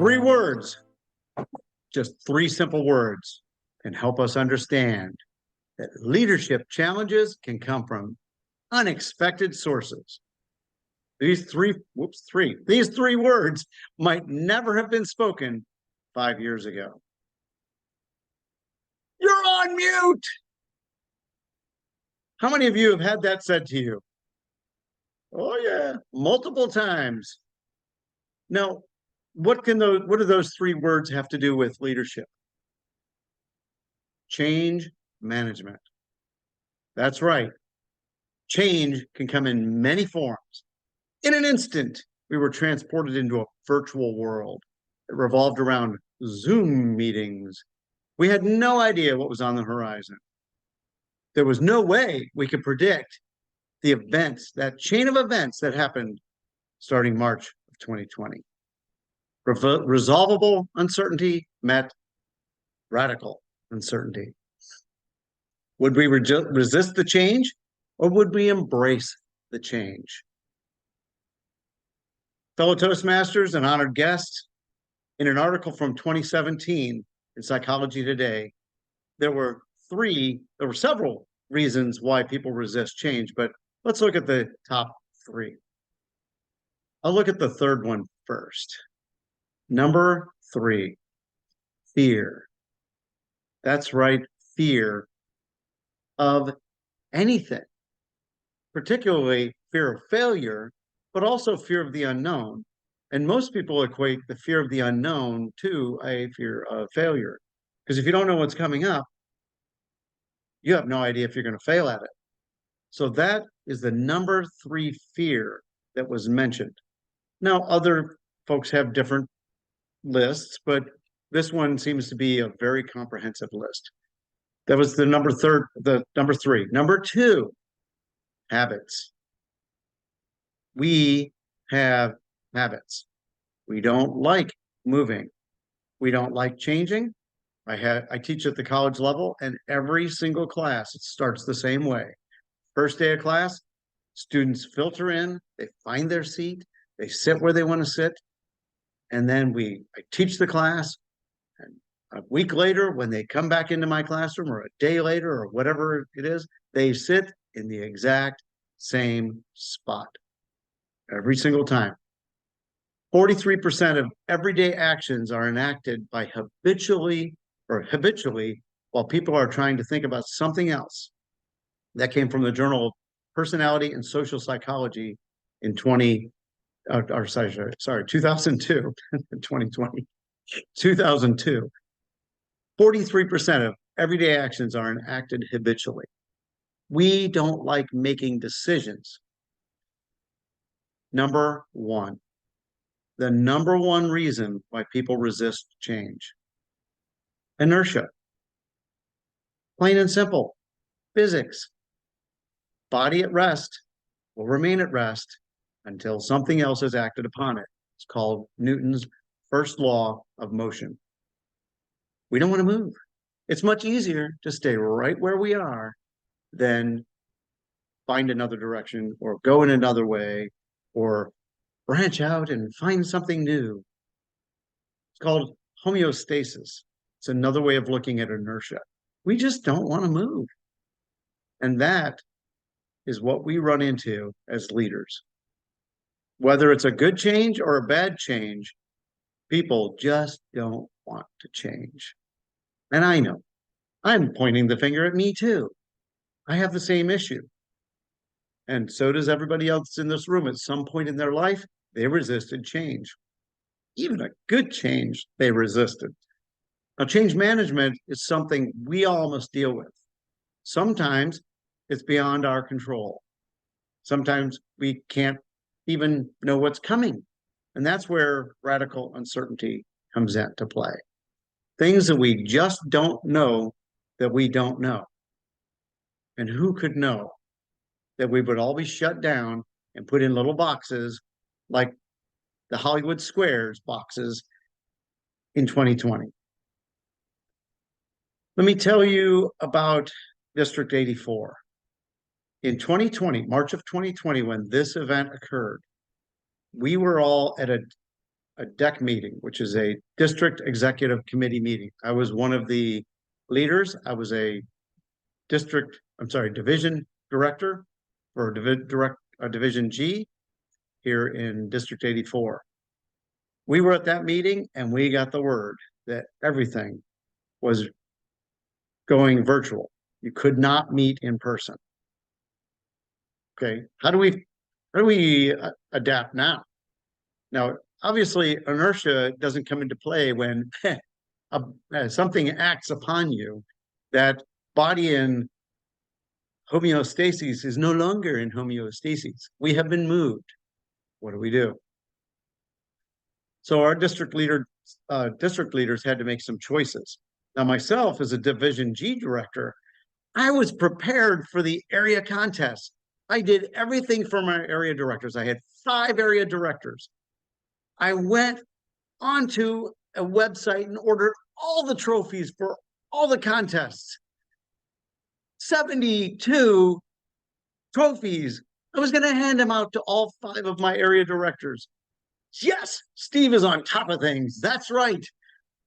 Three words, just three simple words, can help us understand that leadership challenges can come from unexpected sources. These three words might never have been spoken 5 years ago. You're on mute. How many of you have had that said to you? Oh yeah, multiple times. Now, what do those three words have to do with leadership? Change management. That's right. Change can come in many forms. In an instant, we were transported into a virtual world. It revolved around Zoom meetings. We had no idea what was on the horizon. There was no way we could predict the events, that chain of events that happened starting March of 2020. Resolvable uncertainty met radical uncertainty. Would we resist the change, or would we embrace the change? Fellow Toastmasters and honored guests, in an article from 2017 in Psychology Today, there were several reasons why people resist change, but let's look at the top three. I'll look at the third one first. Number 3, fear. That's right, fear of anything, particularly fear of failure, but also fear of the unknown. And most people equate the fear of the unknown to a fear of failure. Because if you don't know what's coming up, you have no idea if you're going to fail at it. So that is the number 3 fear that was mentioned. Now, other folks have different lists, but this one seems to be a very comprehensive list. That was the number 3. Number 2, habits. We have habits. We don't like moving. We don't like changing. I teach at the college level, and every single class, it starts the same way. First day of class, students filter in, they find their seat, they sit where they want to sit, and then I teach the class, and a week later, when they come back into my classroom, or a day later, or whatever it is, they sit in the exact same spot every single time. 43% of everyday actions are enacted by habitually while people are trying to think about something else. That came from the Journal of Personality and Social Psychology in 2002, 2020, 2002. 43% of everyday actions are enacted habitually. We don't like making decisions. Number 1, the number 1 reason why people resist change: inertia. Plain and simple. Physics. Body at rest will remain at rest until something else is acted upon it. It's called Newton's first law of motion. We don't want to move. It's much easier to stay right where we are than find another direction or go in another way or branch out and find something new. It's called homeostasis. It's another way of looking at inertia. We just don't want to move. And that is what we run into as leaders. Whether it's a good change or a bad change, people just don't want to change. And I know, I'm pointing the finger at me too. I have the same issue. And so does everybody else in this room. At some point in their life, they resisted change. Even a good change, they resisted. Now, change management is something we all must deal with. Sometimes it's beyond our control. Sometimes we can't even know what's coming. And that's where radical uncertainty comes into play. Things that we just don't know that we don't know. And who could know that we would all be shut down and put in little boxes like the Hollywood Squares boxes in 2020? Let me tell you about District 84. In 2020, March of 2020, when this event occurred, we were all at a a DEC meeting, which is a district executive committee meeting. I was one of the leaders. I was a division director for Division G here in District 84. We were at that meeting and we got the word that everything was going virtual. You could not meet in person. Okay, how do we adapt now? Now, obviously, inertia doesn't come into play when something acts upon you. That body in homeostasis is no longer in homeostasis. We have been moved. What do we do? So our district leaders had to make some choices. Now, myself as a Division G director, I was prepared for the area contest. I did everything for my area directors. I had 5 area directors. I went onto a website and ordered all the trophies for all the contests. 72 trophies. I was going to hand them out to all 5 of my area directors. Yes, Steve is on top of things. That's right.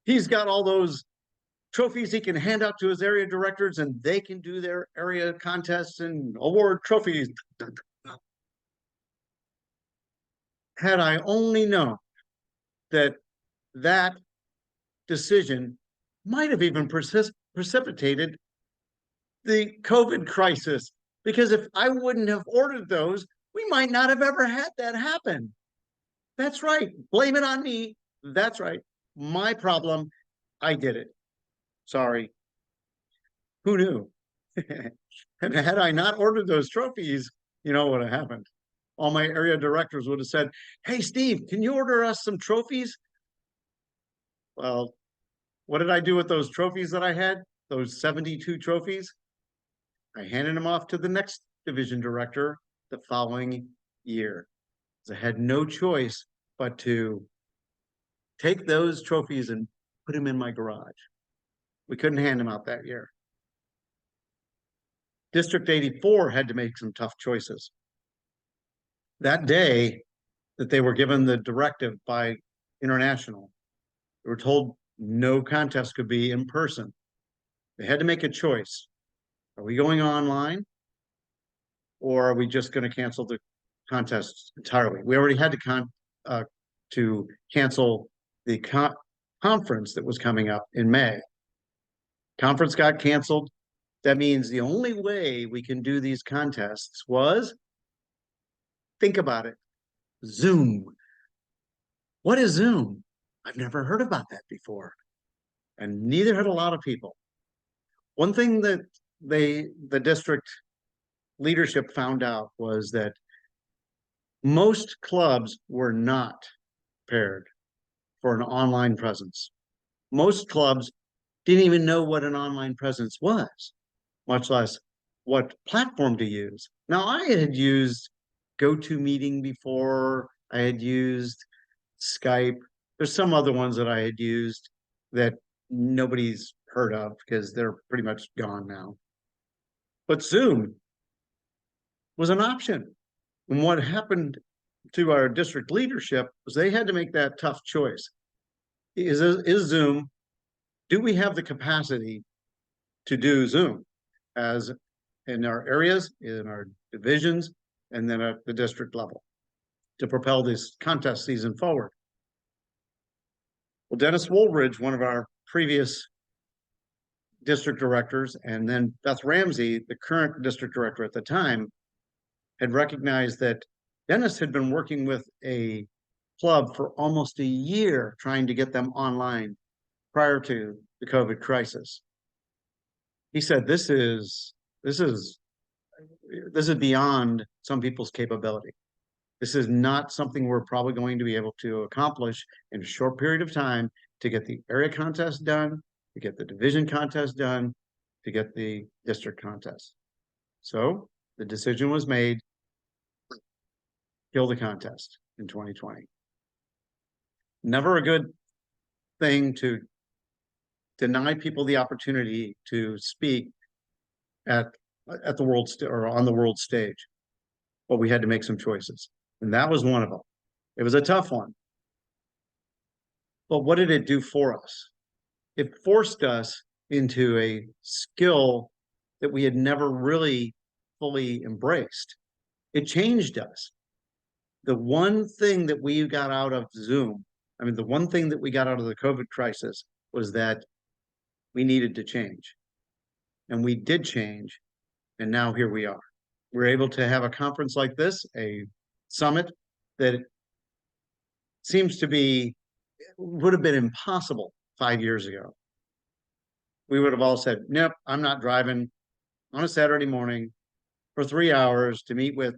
He's got all those trophies he can hand out to his area directors and they can do their area contests and award trophies. Had I only known that that decision might have even precipitated the COVID crisis, because if I wouldn't have ordered those, we might not have ever had that happen. That's right. Blame it on me. That's right. My problem. I did it. Sorry. Who knew? And had I not ordered those trophies, you know what would have happened? All my area directors would have said, "Hey, Steve, can you order us some trophies?" Well, what did I do with those trophies that I had? Those 72 trophies? I handed them off to the next division director the following year. So I had no choice but to take those trophies and put them in my garage. We couldn't hand them out that year. District 84 had to make some tough choices. That day that they were given the directive by International, they were told no contest could be in person. They had to make a choice. Are we going online or are we just going to cancel the contest entirely? We already had to cancel the conference that was coming up in May. Conference got canceled. That means the only way we can do these contests was, think about it, Zoom. What is Zoom? I've never heard about that before. And neither had a lot of people. One thing that the district leadership found out was that most clubs were not prepared for an online presence. Most clubs didn't even know what an online presence was, much less what platform to use. Now, I had used GoToMeeting before. I had used Skype. There's some other ones that I had used that nobody's heard of because they're pretty much gone now. But Zoom was an option. And what happened to our district leadership was they had to make that tough choice. Is Zoom, do we have the capacity to do Zoom as in our areas, in our divisions, and then at the district level to propel this contest season forward? Well, Dennis Woolridge, one of our previous district directors, and then Beth Ramsey, the current district director at the time, had recognized that Dennis had been working with a club for almost a year trying to get them online prior to the COVID crisis. He said, this is beyond some people's capability. This is not something we're probably going to be able to accomplish in a short period of time to get the area contest done, to get the division contest done, to get the district contest. So the decision was made, kill the contest in 2020. Never a good thing to deny people the opportunity to speak at the world or on the world stage. But we had to make some choices. And that was one of them. It was a tough one. But what did it do for us? It forced us into a skill that we had never really fully embraced. It changed us. The one thing that we got out of Zoom, I mean, the one thing that we got out of the COVID crisis was that we needed to change. And we did change. And now here we are. We're able to have a conference like this, a summit that seems to be, would have been impossible 5 years ago. We would have all said, nope, I'm not driving on a Saturday morning for 3 hours to meet with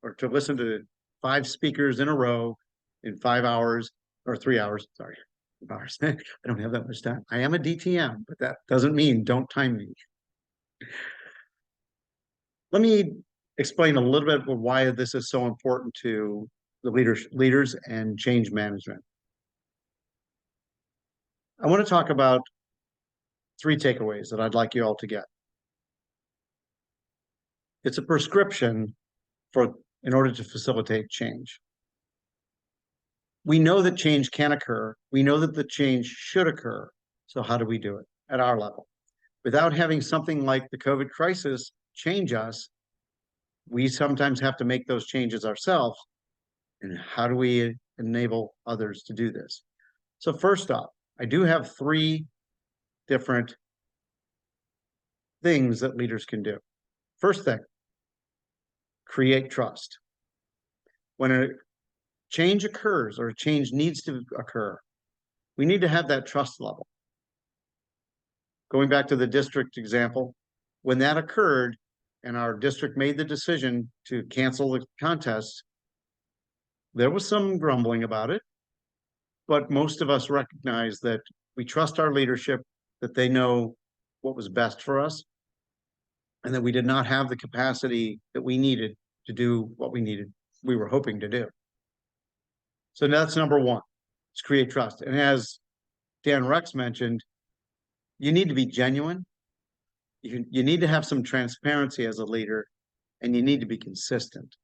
or to listen to 5 speakers in a row in 5 hours or 3 hours. Sorry, 5 hours. I don't have that much time. I am a DTM, but that doesn't mean don't time me. Let me explain a little bit of why this is so important to the leaders and change management. I want to talk about 3 takeaways that I'd like you all to get. It's a prescription in order to facilitate change. We know that change can occur. We know that the change should occur. So how do we do it at our level? Without having something like the COVID crisis change us, we sometimes have to make those changes ourselves. And how do we enable others to do this? So first off, I do have 3 different things that leaders can do. First thing, create trust. When a change occurs or a change needs to occur, we need to have that trust level. Going back to the district example, when that occurred and our district made the decision to cancel the contest, there was some grumbling about it, but most of us recognize that we trust our leadership, that they know what was best for us, and that we did not have the capacity that we needed to do what we were hoping to do. So that's number 1, is create trust. And as Dan Rex mentioned, you need to be genuine. You need to have some transparency as a leader, and you need to be consistent.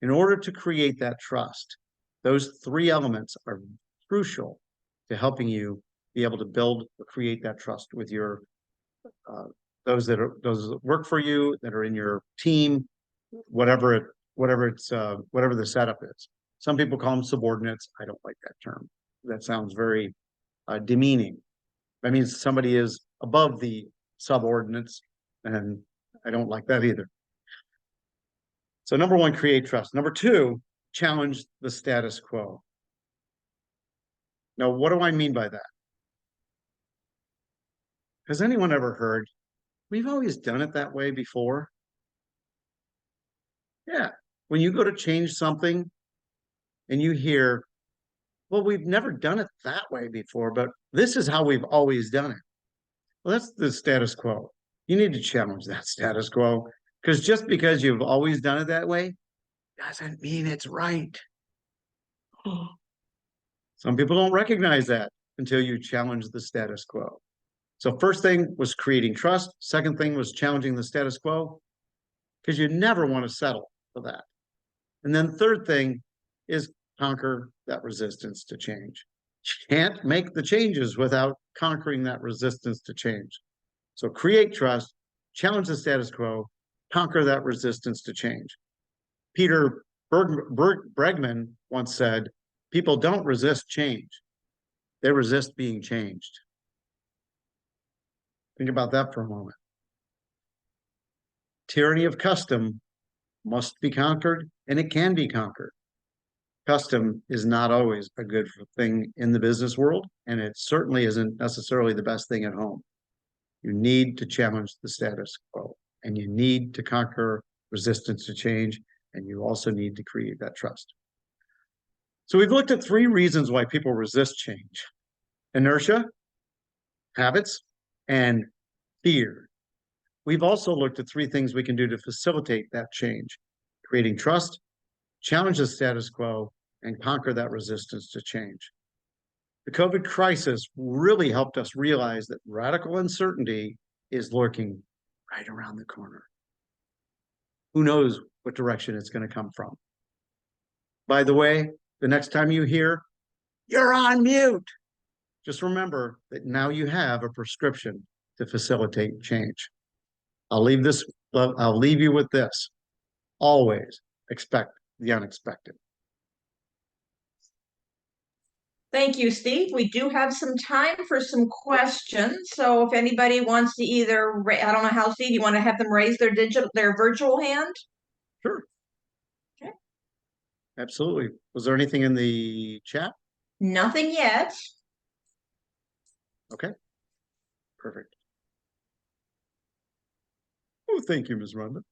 In order to create that trust, those 3 elements are crucial to helping you be able to build or create that trust with your those that work for you, that are in your team, whatever the setup is. Some people call them subordinates. I don't like that term. That sounds very demeaning. That means somebody is above the subordinates, and I don't like that either. So number 1, create trust. Number 2, challenge the status quo. Now, what do I mean by that? Has anyone ever heard, we've always done it that way before? Yeah. When you go to change something and you hear, well, we've never done it that way before, but this is how we've always done it. Well, that's the status quo. You need to challenge that status quo, because just because you've always done it that way doesn't mean it's right. Some people don't recognize that until you challenge the status quo. So first thing was creating trust. Second thing was challenging the status quo, because you never want to settle for that. And then third thing is conquer that resistance to change. You can't make the changes without conquering that resistance to change. So create trust, challenge the status quo, conquer that resistance to change. Peter Bregman once said, people don't resist change. They resist being changed. Think about that for a moment. Tyranny of custom must be conquered, and it can be conquered. Custom is not always a good thing in the business world, and it certainly isn't necessarily the best thing at home. You need to challenge the status quo, and you need to conquer resistance to change, and you also need to create that trust. So we've looked at 3 reasons why people resist change: inertia, habits, and fear. We've also looked at 3 things we can do to facilitate that change: creating trust, challenge the status quo, and conquer that resistance to change. The COVID crisis really helped us realize that radical uncertainty is lurking right around the corner. Who knows what direction it's going to come from? By the way, the next time you hear, you're on mute, just remember that now you have a prescription to facilitate change. I'll leave you with this. Always expect the unexpected. Thank you, Steve. We do have some time for some questions. So if anybody wants to either, I don't know how, Steve, you want to have them raise their virtual hand? Sure. Okay. Absolutely. Was there anything in the chat? Nothing yet. Okay. Perfect. Oh, thank you, Ms. Rhonda.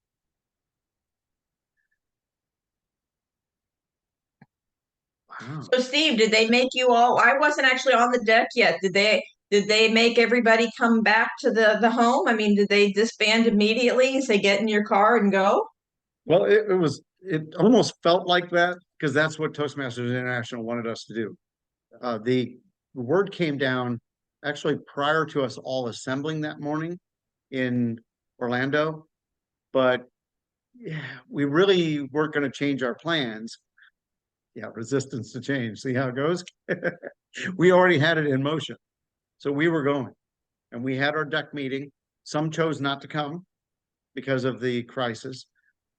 Wow. So Steve, did they make you all, I wasn't actually on the deck yet. Did they make everybody come back to the home? I mean, did they disband immediately and say, get in your car and go? Well, it almost felt like that because that's what Toastmasters International wanted us to do. The word came down actually prior to us all assembling that morning in Orlando, but yeah, we really weren't going to change our plans. Yeah, resistance to change. See how it goes? We already had it in motion. So we were going, and we had our deck meeting. Some chose not to come because of the crisis.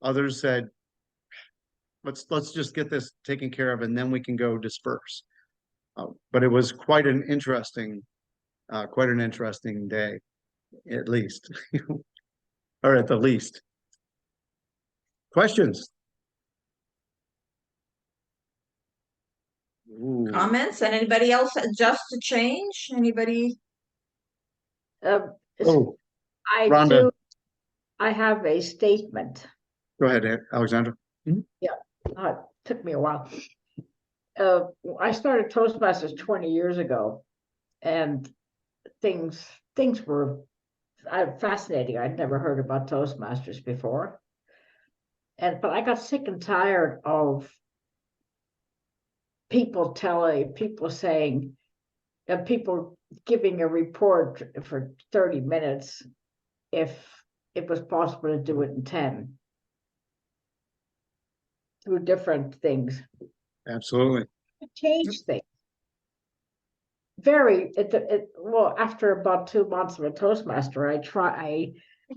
Others said, let's just get this taken care of, and then we can go disperse. But it was quite an interesting day, at least, or at the least. Questions? Ooh. Comments? And anybody else adjust to change? Anybody? Oh, I Rhonda. do. I have a statement. Go ahead, Alexandra. Yeah, it took me a while. I started Toastmasters 20 years ago, and things were fascinating. I'd never heard about Toastmasters before, but I got sick and tired of people saying, and people giving a report for 30 minutes if it was possible to do it in 10 through different things. Absolutely. It changed things. Well, after about 2 months of a Toastmaster, I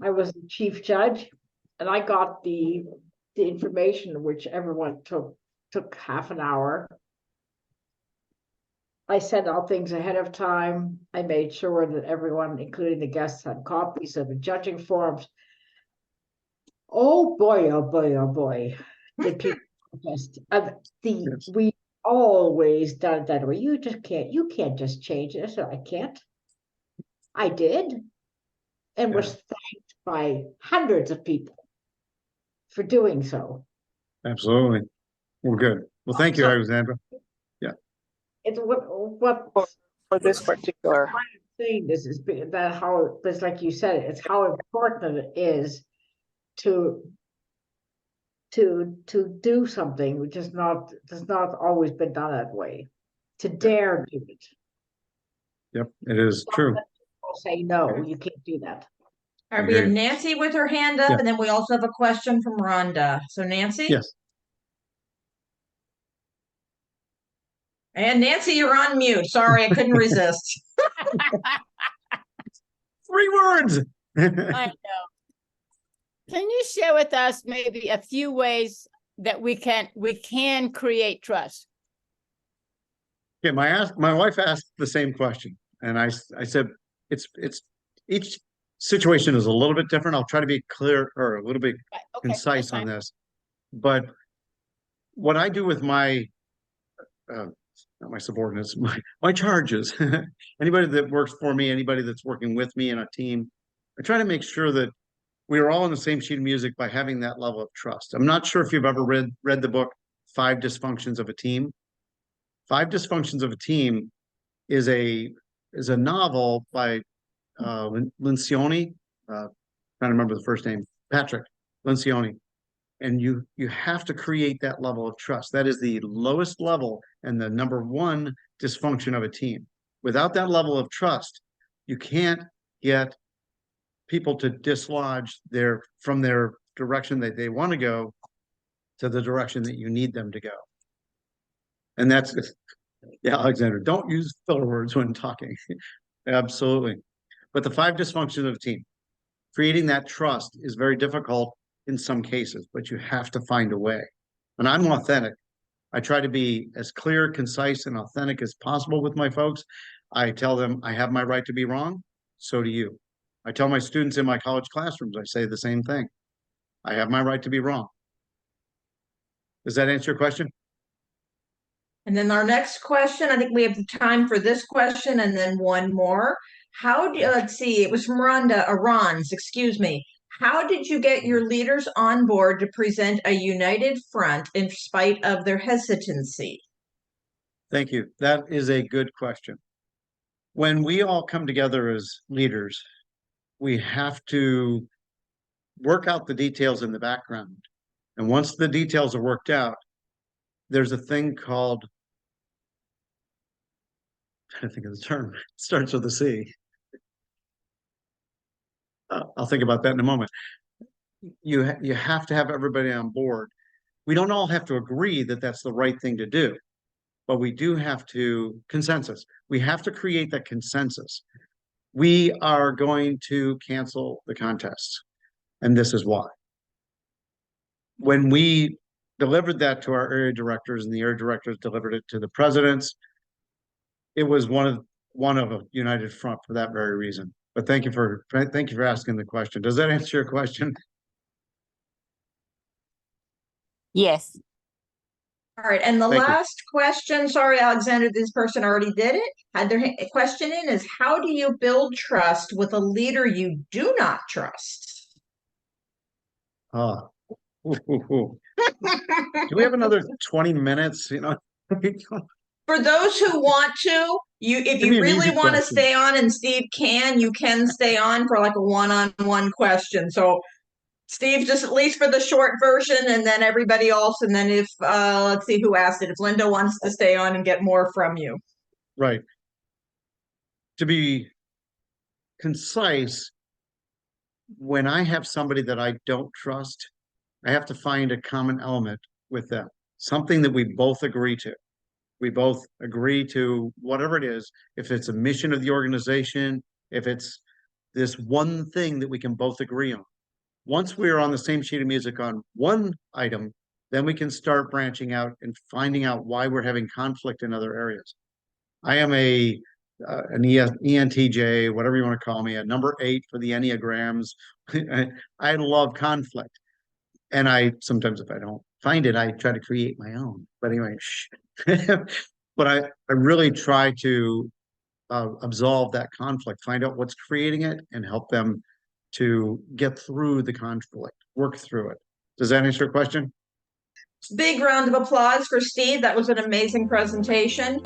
was the chief judge, and I got the information, which everyone took half an hour. I sent out things ahead of time. I made sure that everyone, including the guests, had copies of the judging forms. Oh boy, oh boy, oh boy. Did people protest. Yes. We always done it that way. You can't just change this. I can't. I did. And was thanked by hundreds of people for doing so. Absolutely. Well, good. Well, thank you, Alexandra. It's what for this particular. I'm saying this is that how it's like you said, it's how important it is to do something which has not always been done that way. To dare do it. Yep, it is true. People say no, you can't do that. All right, we have Nancy with her hand up, and then we also have a question from Rhonda. So Nancy? Yes. And Nancy, you're on mute. Sorry, I couldn't resist. 3 words. I know. Can you share with us maybe a few ways that we can create trust? Yeah, my wife asked the same question, and I said it's each situation is a little bit different. I'll try to be clear or a little bit concise on this, but what I do with my not my subordinates, my charges, anybody that works for me, anybody that's working with me in a team, I try to make sure that we are all on the same sheet of music by having that level of trust. I'm not sure if you've ever read the book 5 Dysfunctions of a Team. 5 Dysfunctions of a Team is a novel by Lencioni. Trying to remember the first name, Patrick Lencioni. And you have to create that level of trust. That is the lowest level and the number 1 dysfunction of a team. Without that level of trust, you can't get people to dislodge from their direction that they want to go to the direction that you need them to go. And that's Yeah, Alexander, don't use filler words when talking. Absolutely. But the 5 dysfunctions of a team, creating that trust is very difficult in some cases, but you have to find a way. And I'm authentic. I try to be as clear, concise, and authentic as possible with my folks. I tell them I have my right to be wrong. So do you. I tell my students in my college classrooms, I say the same thing. I have my right to be wrong. Does that answer your question? And then our next question, I think we have the time for this question and then one more. How do, let's see, it was from Rhonda, Arons, excuse me. How did you get your leaders on board to present a united front in spite of their hesitancy? Thank you. That is a good question. When we all come together as leaders, we have to work out the details in the background. And once the details are worked out, there's a thing called, I'm trying to think of the term, it starts with a C. I'll think about that in a moment. You have to have everybody on board. We don't all have to agree that that's the right thing to do, but we do have to consensus. We have to create that consensus. We are going to cancel the contest, and this is why. When we delivered that to our area directors and the area directors delivered it to the presidents, it was one of a united front for that very reason. But thank you for asking the question. Does that answer your question? Yes. All right, and the Thank you. last question, sorry, Alexander, this person already did it. Had their question in is how do you build trust with a leader you do not trust? Ah, ooh, ooh, ooh. Do we have another 20 minutes? You know, For those who want to, if give me you an really easy want to question. stay on, and Steve can, you can stay on for like a one-on-one question. So Steve, just at least for the short version, and then everybody else, and then if let's see who asked it. If Linda wants to stay on and get more from you. Right. To be concise, when I have somebody that I don't trust, I have to find a common element with them, something that we both agree to. We both agree to whatever it is, if it's a mission of the organization, if it's this one thing that we can both agree on. Once we're on the same sheet of music on one item, then we can start branching out and finding out why we're having conflict in other areas. I am an ENTJ, whatever you want to call me, a number 8 for the Enneagrams. I love conflict. And I sometimes, if I don't find it, I try to create my own. But anyway, but I really try to absolve that conflict, find out what's creating it, and help them to get through the conflict, work through it. Does that answer your question? Big round of applause for Steve. That was an amazing presentation.